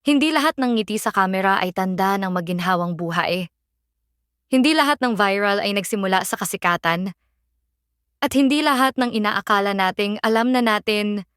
Hindi lahat ng ngiti sa kamera ay tanda ng maginhawang buhay. Hindi lahat ng viral ay nagsimula sa kasikatan. At hindi lahat ng inaakala nating alam na natin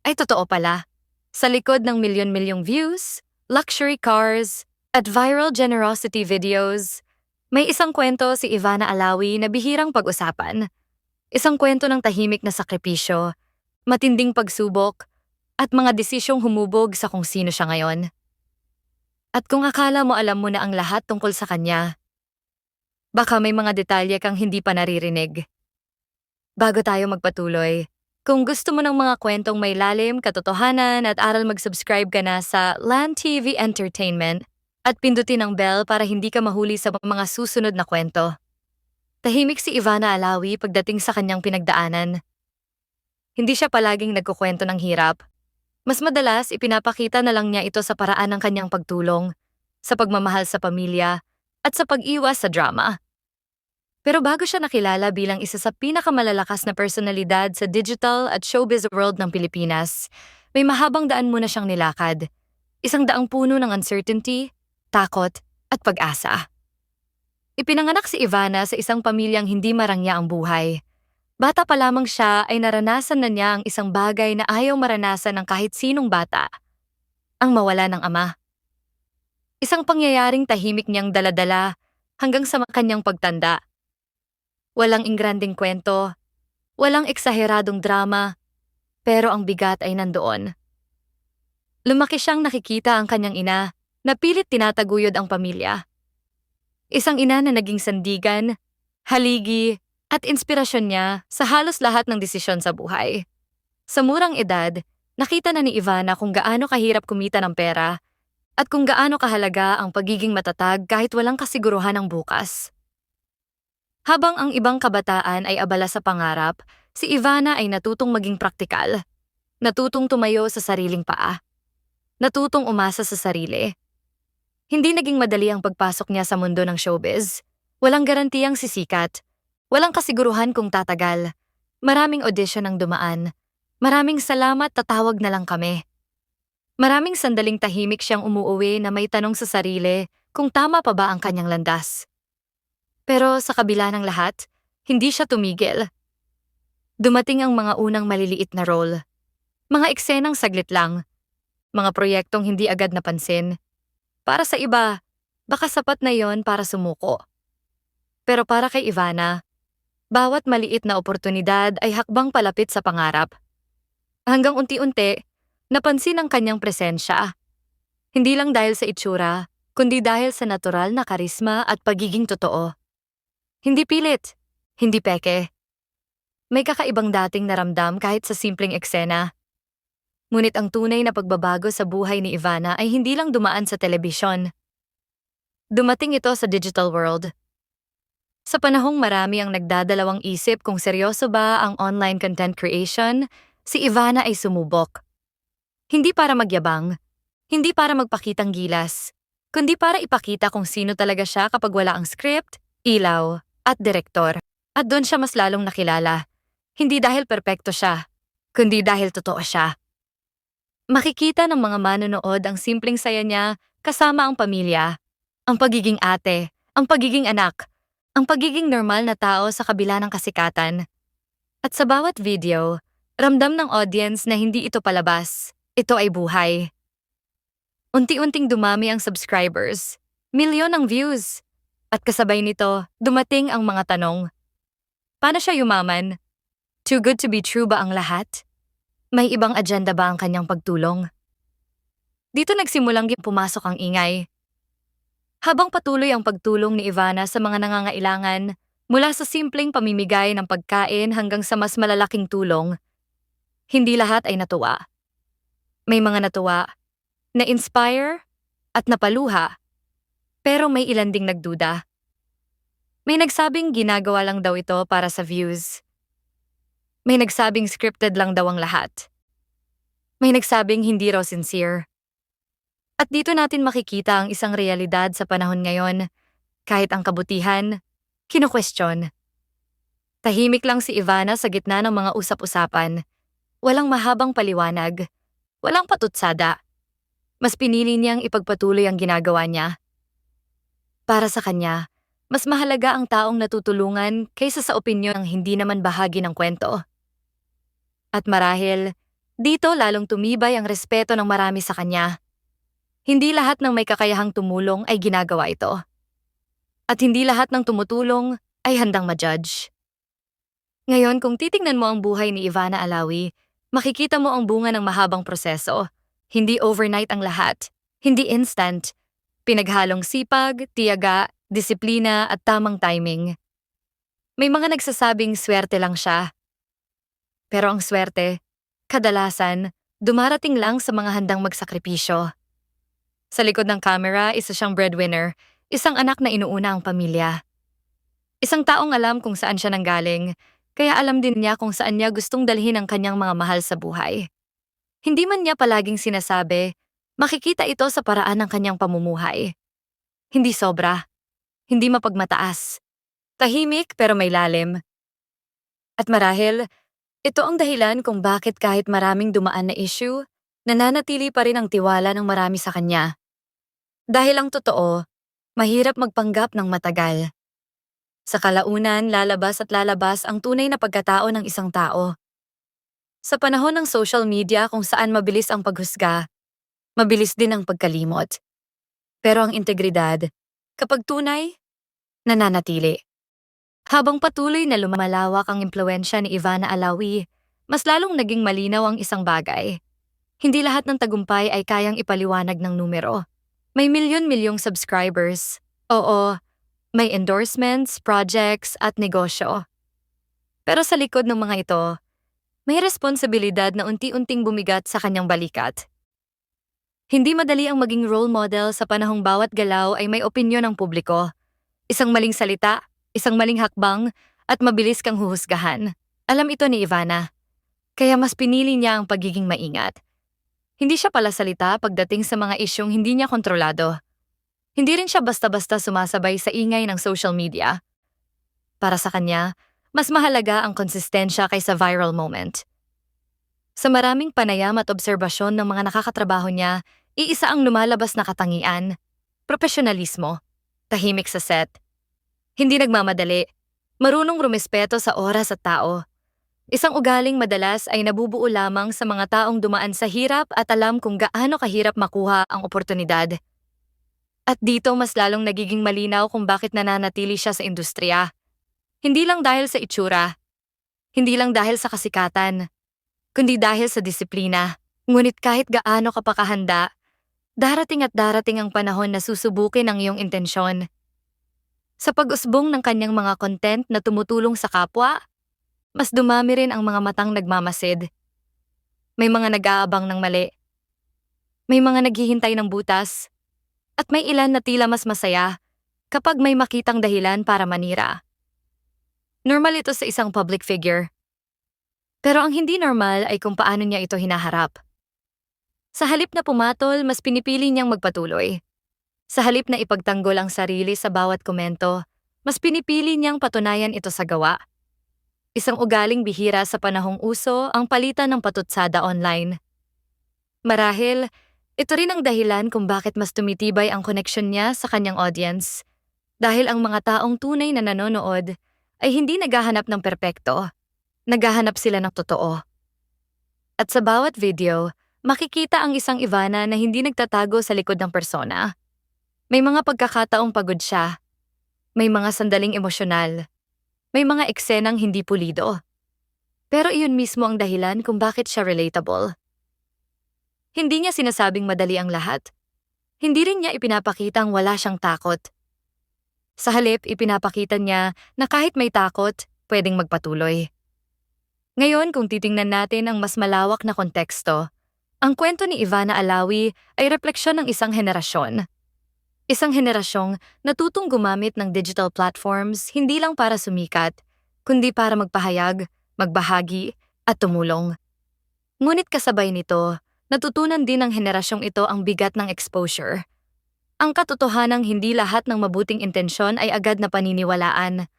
ay totoo pala. Sa likod ng milyon-milyong views, luxury cars, at viral generosity videos, may isang kwento si Ivana Alawi na bihirang pag-usapan. Isang kwento ng tahimik na sakripisyo, matinding pagsubok, at mga desisyong humubog sa kung sino siya ngayon. At kung akala mo alam mo na ang lahat tungkol sa kanya, baka may mga detalye kang hindi pa naririnig. Bago tayo magpatuloy, kung gusto mo ng mga kwentong may lalim, katotohanan at aral, mag-subscribe ka na sa Land TV Entertainment at pindutin ang bell para hindi ka mahuli sa mga susunod na kwento. Tahimik si Ivana Alawi pagdating sa kanyang pinagdaanan. Hindi siya palaging nagkukwento ng hirap. Mas madalas, ipinapakita na lang niya ito sa paraan ng kanyang pagtulong, sa pagmamahal sa pamilya, at sa pag-iwas sa drama. Pero bago siya nakilala bilang isa sa pinakamalalakas na personalidad sa digital at showbiz world ng Pilipinas, may mahabang daan muna siyang nilakad. Isang daang puno ng uncertainty, takot, at pag-asa. Ipinanganak si Ivana sa isang pamilyang hindi marangya ang buhay. Bata pa lamang siya ay naranasan na niya ang isang bagay na ayaw maranasan ng kahit sinong bata, ang mawala ng ama. Isang pangyayaring tahimik niyang daladala hanggang sa kanyang pagtanda. Walang ingranding kwento, walang eksaheradong drama, pero ang bigat ay nandoon. Lumaki siyang nakikita ang kanyang ina na pilit tinataguyod ang pamilya. Isang ina na naging sandigan, haligi, at inspirasyon niya sa halos lahat ng desisyon sa buhay. Sa murang edad, nakita na ni Ivana kung gaano kahirap kumita ng pera at kung gaano kahalaga ang pagiging matatag kahit walang kasiguruhan ng bukas. Habang ang ibang kabataan ay abala sa pangarap, si Ivana ay natutong maging praktikal, natutong tumayo sa sariling paa, natutong umasa sa sarili. Hindi naging madali ang pagpasok niya sa mundo ng showbiz. Walang garantiyang sisikat. Walang kasiguruhan kung tatagal. Maraming audition ang dumaan. Maraming salamat, tatawag na lang kami. Maraming sandaling tahimik siyang umuuwi na may tanong sa sarili kung tama pa ba ang kanyang landas. Pero sa kabila ng lahat, hindi siya tumigil. Dumating ang mga unang maliliit na role. Mga eksenang saglit lang. Mga proyektong hindi agad napansin. Para sa iba, baka sapat na yon para sumuko. Pero para kay Ivana, bawat maliit na oportunidad ay hakbang palapit sa pangarap. Hanggang unti-unti, napansin ang kanyang presensya. Hindi lang dahil sa itsura, kundi dahil sa natural na karisma at pagiging totoo. Hindi pilit, hindi peke. May kakaibang dating naramdam kahit sa simpleng eksena. Ngunit ang tunay na pagbabago sa buhay ni Ivana ay hindi lang dumaan sa telebisyon. Dumating ito sa digital world. Sa panahong marami ang nagdadalawang isip kung seryoso ba ang online content creation, si Ivana ay sumubok. Hindi para magyabang, hindi para magpakitang gilas, kundi para ipakita kung sino talaga siya kapag wala ang script, ilaw, at direktor. At doon siya mas lalong nakilala. Hindi dahil perpekto siya, kundi dahil totoo siya. Makikita ng mga manonood ang simpleng saya niya kasama ang pamilya, ang pagiging ate, ang pagiging anak, ang pagiging normal na tao sa kabila ng kasikatan. At sa bawat video, ramdam ng audience na hindi ito palabas, ito ay buhay. Unti-unting dumami ang subscribers, milyon ang views, at kasabay nito, dumating ang mga tanong. Paano siya yumaman? Too good to be true ba ang lahat? May ibang agenda ba ang kanyang pagtulong? Dito nagsimulang pumasok ang ingay. Habang patuloy ang pagtulong ni Ivana sa mga nangangailangan, mula sa simpleng pamimigay ng pagkain hanggang sa mas malalaking tulong, hindi lahat ay natuwa. May mga natuwa, na-inspire, at napaluha, pero may ilan ding nagduda. May nagsabing ginagawa lang daw ito para sa views. May nagsabing scripted lang daw ang lahat. May nagsabing hindi raw sincere. At dito natin makikita ang isang realidad sa panahon ngayon. Kahit ang kabutihan, kinu-question. Tahimik lang si Ivana sa gitna ng mga usap-usapan. Walang mahabang paliwanag. Walang patutsada. Mas pinili niyang ipagpatuloy ang ginagawa niya. Para sa kanya, mas mahalaga ang taong natutulungan kaysa sa opinyon ng hindi naman bahagi ng kwento. At marahil, dito lalong tumibay ang respeto ng marami sa kanya. Hindi lahat ng may kakayahang tumulong ay ginagawa ito. At hindi lahat ng tumutulong ay handang ma-judge. Ngayon, kung titingnan mo ang buhay ni Ivana Alawi, makikita mo ang bunga ng mahabang proseso. Hindi overnight ang lahat. Hindi instant. Pinaghalong sipag, tiyaga, disiplina at tamang timing. May mga nagsasabing swerte lang siya. Pero ang swerte, kadalasan, dumarating lang sa mga handang magsakripisyo. Sa likod ng camera, isa siyang breadwinner, isang anak na inuuna ang pamilya. Isang taong alam kung saan siya nanggaling, kaya alam din niya kung saan niya gustong dalhin ang kanyang mga mahal sa buhay. Hindi man niya palaging sinasabi, makikita ito sa paraan ng kanyang pamumuhay. Hindi sobra, hindi mapagmataas. Tahimik pero may lalim. At marahil, ito ang dahilan kung bakit kahit maraming dumaan na issue, nananatili pa rin ang tiwala ng marami sa kanya. Dahil ang totoo, mahirap magpanggap ng matagal. Sa kalaunan, lalabas at lalabas ang tunay na pagkatao ng isang tao. Sa panahon ng social media kung saan mabilis ang paghusga, mabilis din ang pagkalimot. Pero ang integridad, kapag tunay, nananatili. Habang patuloy na lumalawak ang impluwensya ni Ivana Alawi, mas lalong naging malinaw ang isang bagay. Hindi lahat ng tagumpay ay kayang ipaliwanag ng numero. May milyon-milyong subscribers. Oo, may endorsements, projects at negosyo. Pero sa likod ng mga ito, may responsibilidad na unti-unting bumigat sa kanyang balikat. Hindi madali ang maging role model sa panahong bawat galaw ay may opinyon ng publiko. Isang maling salita, isang maling hakbang, at mabilis kang huhusgahan. Alam ito ni Ivana. Kaya mas pinili niya ang pagiging maingat. Hindi siya pala salita pagdating sa mga isyong hindi niya kontrolado. Hindi rin siya basta-basta sumasabay sa ingay ng social media. Para sa kanya, mas mahalaga ang konsistensya kaysa viral moment. Sa maraming panayam at obserbasyon ng mga nakakatrabaho niya, iisa ang lumalabas na katangian, profesionalismo, tahimik sa set. Hindi nagmamadali, marunong rumespeto sa oras at tao. Isang ugaling madalas ay nabubuo lamang sa mga taong dumaan sa hirap at alam kung gaano kahirap makuha ang oportunidad. At dito mas lalong nagiging malinaw kung bakit nananatili siya sa industriya. Hindi lang dahil sa itsura, hindi lang dahil sa kasikatan, kundi dahil sa disiplina. Ngunit kahit gaano ka pa kahanda, darating at darating ang panahon na susubukin ang iyong intensyon. Sa pag-usbong ng kanyang mga content na tumutulong sa kapwa, mas dumami rin ang mga matang nagmamasid. May mga nag-aabang ng mali. May mga naghihintay ng butas. At may ilan na tila mas masaya kapag may makitang dahilan para manira. Normal ito sa isang public figure. Pero ang hindi normal ay kung paano niya ito hinaharap. Sa halip na pumatol, mas pinipili niyang magpatuloy. Sa halip na ipagtanggol ang sarili sa bawat komento, mas pinipili niyang patunayan ito sa gawa. Isang ugaling bihira sa panahong uso ang palitan ng patutsada online. Marahil, ito rin ang dahilan kung bakit mas tumitibay ang koneksyon niya sa kanyang audience. Dahil ang mga taong tunay na nanonood ay hindi naghahanap ng perpekto. Naghahanap sila ng totoo. At sa bawat video, makikita ang isang Ivana na hindi nagtatago sa likod ng persona. May mga pagkakataong pagod siya. May mga sandaling emosyonal. May mga eksenang hindi pulido. Pero iyon mismo ang dahilan kung bakit siya relatable. Hindi niya sinasabing madali ang lahat. Hindi rin niya ipinapakitang wala siyang takot. Sa halip, ipinapakita niya na kahit may takot, pwedeng magpatuloy. Ngayon, kung titingnan natin ang mas malawak na konteksto, ang kwento ni Ivana Alawi ay refleksyon ng isang henerasyon. Isang henerasyong natutong gumamit ng digital platforms hindi lang para sumikat, kundi para magpahayag, magbahagi, at tumulong. Ngunit kasabay nito, natutunan din ng henerasyong ito ang bigat ng exposure. Ang katotohanang hindi lahat ng mabuting intensyon ay agad na paniniwalaan.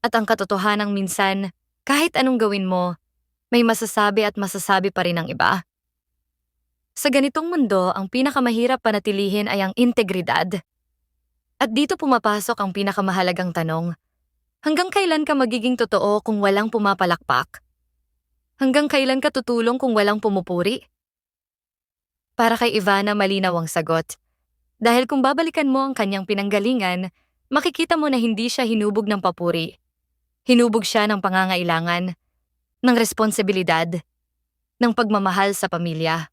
At ang katotohanang minsan, kahit anong gawin mo, may masasabi at masasabi pa rin ang iba. Sa ganitong mundo, ang pinakamahirap panatilihin ay ang integridad. At dito pumapasok ang pinakamahalagang tanong. Hanggang kailan ka magiging totoo kung walang pumapalakpak? Hanggang kailan ka tutulong kung walang pumupuri? Para kay Ivana malinaw ang sagot. Dahil kung babalikan mo ang kanyang pinanggalingan, makikita mo na hindi siya hinubog ng papuri. Hinubog siya ng pangangailangan, ng responsibilidad, ng pagmamahal sa pamilya.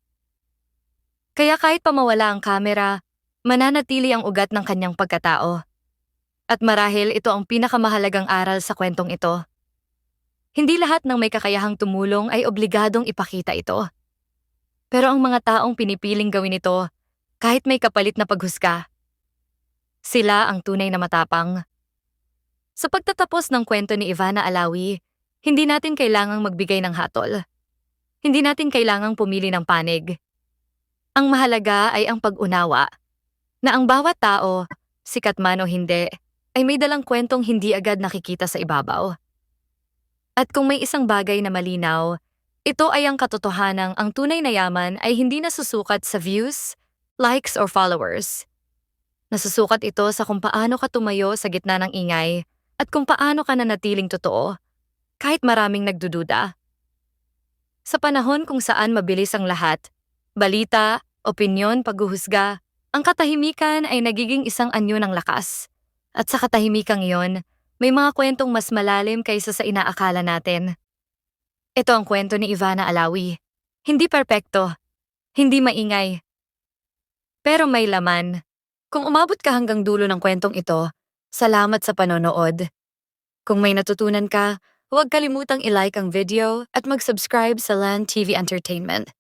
Kaya kahit pa mawala ang kamera, mananatili ang ugat ng kanyang pagkatao. At marahil ito ang pinakamahalagang aral sa kwentong ito. Hindi lahat ng may kakayahang tumulong ay obligadong ipakita ito. Pero ang mga taong pinipiling gawin ito, kahit may kapalit na paghusga, sila ang tunay na matapang. Sa pagtatapos ng kwento ni Ivana Alawi, hindi natin kailangang magbigay ng hatol. Hindi natin kailangang pumili ng panig. Ang mahalaga ay ang pag-unawa, na ang bawat tao, sikat man o hindi, ay may dalang kwentong hindi agad nakikita sa ibabaw. At kung may isang bagay na malinaw, ito ay ang katotohanang ang tunay na yaman ay hindi nasusukat sa views, likes or followers. Nasusukat ito sa kung paano ka tumayo sa gitna ng ingay at kung paano ka nanatiling totoo, kahit maraming nagdududa. Sa panahon kung saan mabilis ang lahat, balita, opinyon, paghuhusga, ang katahimikan ay nagiging isang anyo ng lakas. At sa katahimikang iyon, may mga kwentong mas malalim kaysa sa inaakala natin. Ito ang kwento ni Ivana Alawi. Hindi perpekto, hindi maingay, pero may laman. Kung umabot ka hanggang dulo ng kwentong ito, salamat sa panonood. Kung may natutunan ka, huwag kalimutang i-like ang video at mag-subscribe sa Land TV Entertainment.